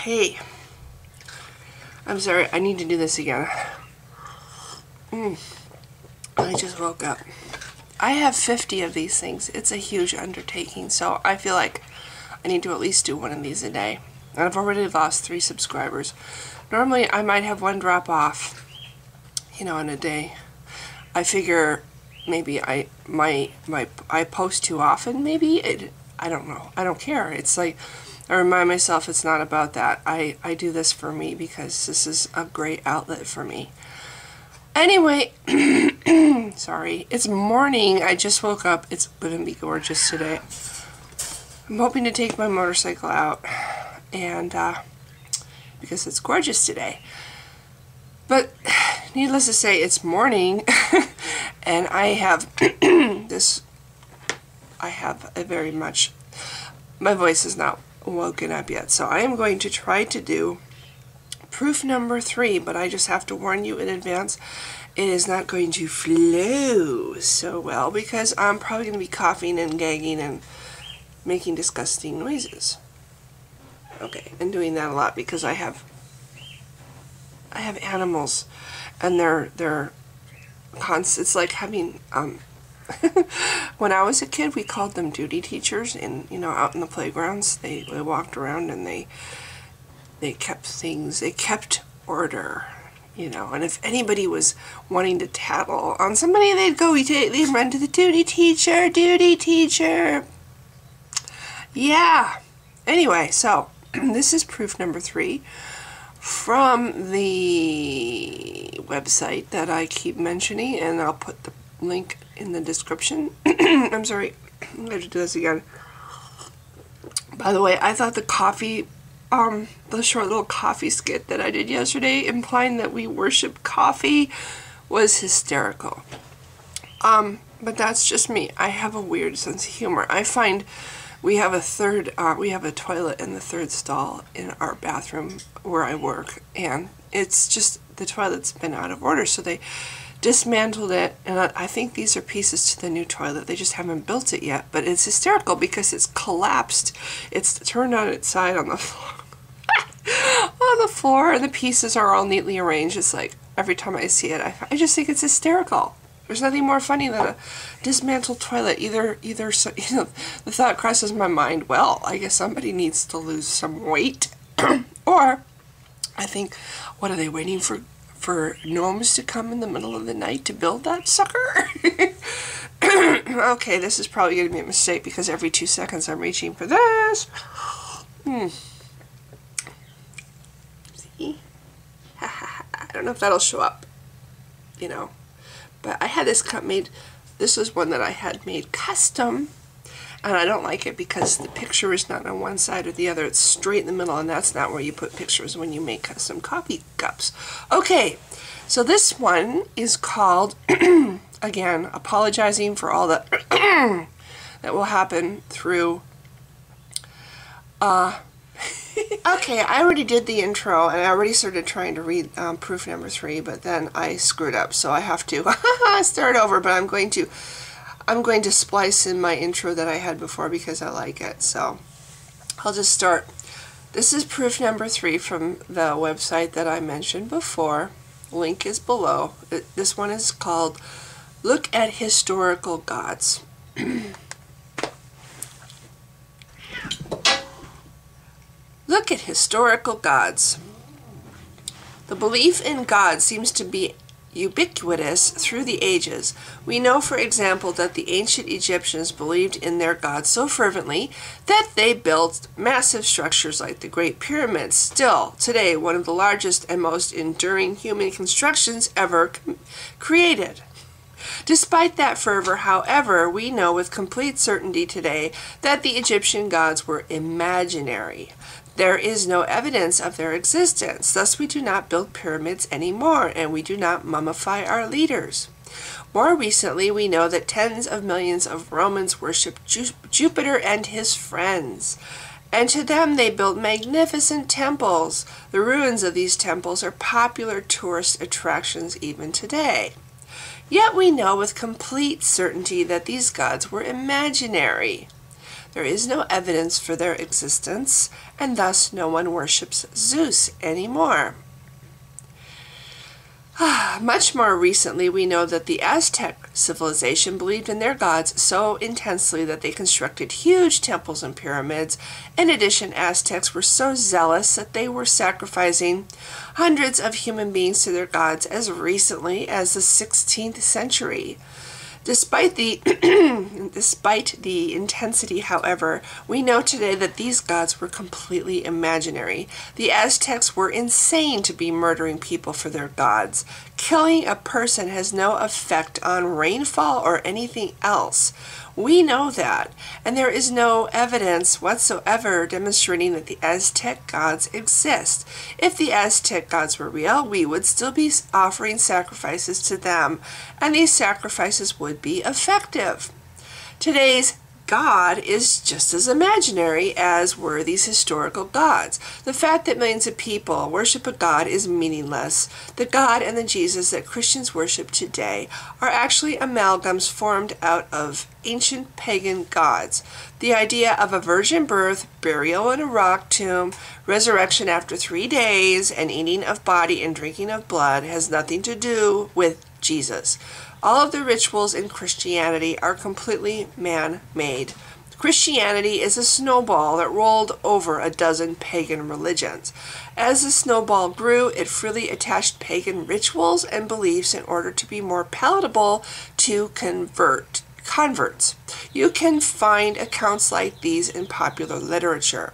Hey, I'm sorry, I need to do this again. I just woke up. I have 50 of these things. It's a huge undertaking, so I feel like I need to at least do one of these a day. And I've already lost 3 subscribers. Normally, I might have one drop off, in a day. I figure maybe I post too often, maybe. I don't know. I don't care. It's like, I remind myself it's not about that. I do this for me because this is a great outlet for me. Anyway, sorry. It's morning. I just woke up. It's going to be gorgeous today. I'm hoping to take my motorcycle out, and because it's gorgeous today. But needless to say, it's morning, and I have my voice is not woken up yet, so I am going to try to do proof number 3, but I just have to warn you in advance, it is not going to flow so well because I'm probably going to be coughing and gagging and making disgusting noises. Okay, and doing that a lot because I have animals, and they're constant. It's like having when I was a kid, we called them duty teachers, and out in the playgrounds, they walked around and they kept things, they kept order, and if anybody was wanting to tattle on somebody, they'd run to the duty teacher. Yeah. Anyway, so this is proof number 3 from the website that I keep mentioning, and I'll put the link in the description. I'm sorry, I'm going to do this again. By the way, I thought the coffee, the short little coffee skit that I did yesterday, implying that we worship coffee, was hysterical. But that's just me. I have a weird sense of humor. I find we have a toilet in the 3rd stall in our bathroom where I work, and it's just, the toilet's been out of order, so they dismantled it, and I think these are pieces to the new toilet. They just haven't built it yet, but it's hysterical because it's collapsed. It's turned on its side on the floor. On the floor, and the pieces are all neatly arranged. It's like, every time I see it, I just think it's hysterical. There's nothing more funny than a dismantled toilet. Either the thought crosses my mind, well, I guess somebody needs to lose some weight. Or, I think, what are they waiting for gnomes to come in the middle of the night to build that sucker? Okay, this is probably going to be a mistake because every 2 seconds I'm reaching for this. See? I don't know if that'll show up, but I had this cup made. This was one that I had made custom, and I don't like it because the picture is not on one side or the other. It's straight in the middle, and that's not where you put pictures when you make custom coffee cups. Okay, so this one is called, again, apologizing for all the that will happen through, okay, I already did the intro, and I already started trying to read proof number 3, but then I screwed up, so I have to start over, but I'm going to splice in my intro that I had before because I like it, so I'll just start. This is proof number 3 from the website that I mentioned before. Link is below. This one is called Look at Historical Gods. Look at historical gods. The belief in God seems to be ubiquitous through the ages. We know, for example, that the ancient Egyptians believed in their gods so fervently that they built massive structures like the Great Pyramids, still today one of the largest and most enduring human constructions ever created. Despite that fervor, however, we know with complete certainty today that the Egyptian gods were imaginary. There is no evidence of their existence, thus we do not build pyramids anymore, and we do not mummify our leaders. More recently, we know that tens of millions of Romans worshipped Jupiter and his friends, and to them they built magnificent temples. The ruins of these temples are popular tourist attractions even today. Yet we know with complete certainty that these gods were imaginary. There is no evidence for their existence, and thus no one worships Zeus anymore. Much more recently, we know that the Aztec civilization believed in their gods so intensely that they constructed huge temples and pyramids. In addition, Aztecs were so zealous that they were sacrificing hundreds of human beings to their gods as recently as the 16th century. Despite the intensity, however, we know today that these gods were completely imaginary. The Aztecs were insane to be murdering people for their gods. Killing a person has no effect on rainfall or anything else. We know that, and there is no evidence whatsoever demonstrating that the Aztec gods exist. If the Aztec gods were real, we would still be offering sacrifices to them, and these sacrifices would be effective. Today's God is just as imaginary as were these historical gods. The fact that millions of people worship a God is meaningless. The God and the Jesus that Christians worship today are actually amalgams formed out of ancient pagan gods. The idea of a virgin birth, burial in a rock tomb, resurrection after 3 days, and eating of body and drinking of blood has nothing to do with Jesus. All of the rituals in Christianity are completely man-made. Christianity is a snowball that rolled over a dozen pagan religions. As the snowball grew, it freely attached pagan rituals and beliefs in order to be more palatable to converts. You can find accounts like these in popular literature.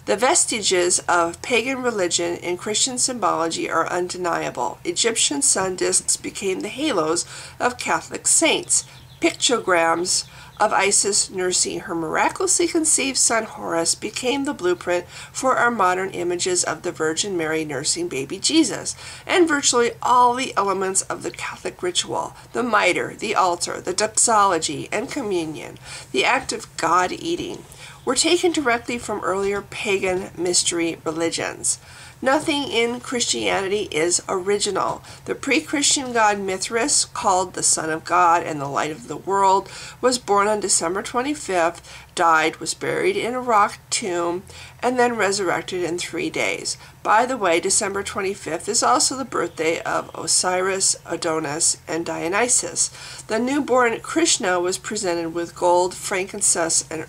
The vestiges of pagan religion in Christian symbology are undeniable. Egyptian sun discs became the halos of Catholic saints. Pictograms of Isis nursing her miraculously conceived son Horus became the blueprint for our modern images of the Virgin Mary nursing baby Jesus. And virtually all the elements of the Catholic ritual, the mitre, the altar, the doxology, and communion, the act of God-eating, were taken directly from earlier pagan mystery religions. Nothing in Christianity is original. The pre-Christian god Mithras, called the Son of God and the Light of the World, was born on December 25th, died, was buried in a rock tomb, and then resurrected in 3 days. By the way, December 25th is also the birthday of Osiris, Adonis, and Dionysus. The newborn Krishna was presented with gold, frankincense, and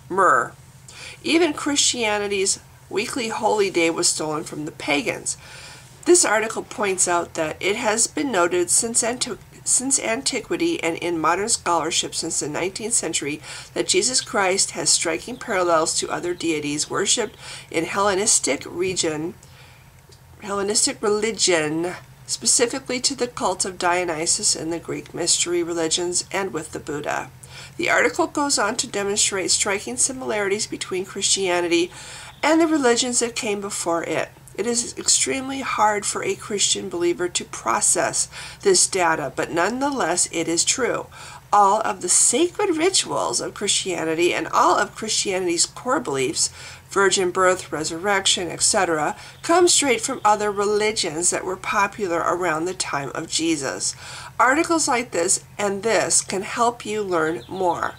myrrh. Even Christianity's weekly holy day was stolen from the pagans. This article points out that it has been noted since antiquity and in modern scholarship since the 19th century that Jesus Christ has striking parallels to other deities worshipped in Hellenistic religion, specifically to the cult of Dionysus in the Greek mystery religions and with the Buddha. The article goes on to demonstrate striking similarities between Christianity and the religions that came before it. It is extremely hard for a Christian believer to process this data, but nonetheless it is true. All of the sacred rituals of Christianity and all of Christianity's core beliefs, virgin birth, resurrection, etc., come straight from other religions that were popular around the time of Jesus. Articles like this and this can help you learn more.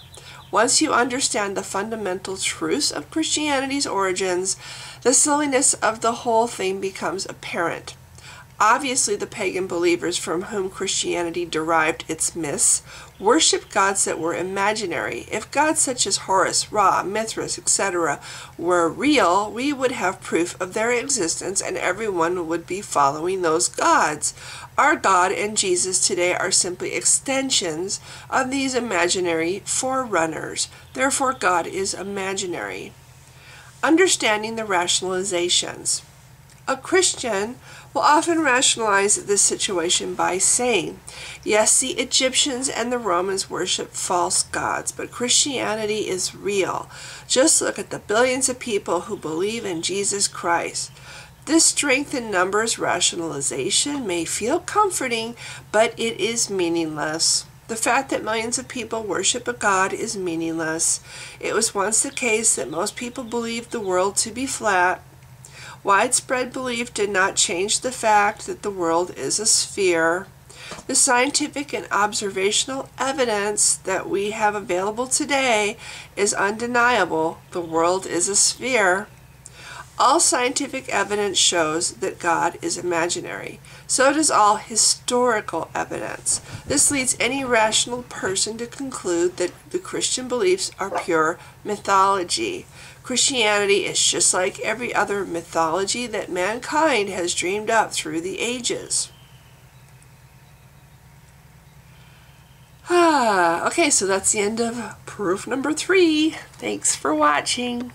Once you understand the fundamental truths of Christianity's origins, the silliness of the whole thing becomes apparent. Obviously, the pagan believers from whom Christianity derived its myths worshipped gods that were imaginary. If gods such as Horus, Ra, Mithras, etc. were real, we would have proof of their existence and everyone would be following those gods. Our God and Jesus today are simply extensions of these imaginary forerunners. Therefore, God is imaginary. Understanding the rationalizations. A Christian will often rationalize this situation by saying, yes, the Egyptians and the Romans worship false gods, but Christianity is real. Just look at the billions of people who believe in Jesus Christ. This strength in numbers rationalization may feel comforting, but it is meaningless. The fact that millions of people worship a god is meaningless. It was once the case that most people believed the world to be flat. Widespread belief did not change the fact that the world is a sphere. The scientific and observational evidence that we have available today is undeniable. The world is a sphere. All scientific evidence shows that God is imaginary. So does all historical evidence. This leads any rational person to conclude that the Christian beliefs are pure mythology. Christianity is just like every other mythology that mankind has dreamed up through the ages. Okay, so that's the end of proof number 3. Thanks for watching.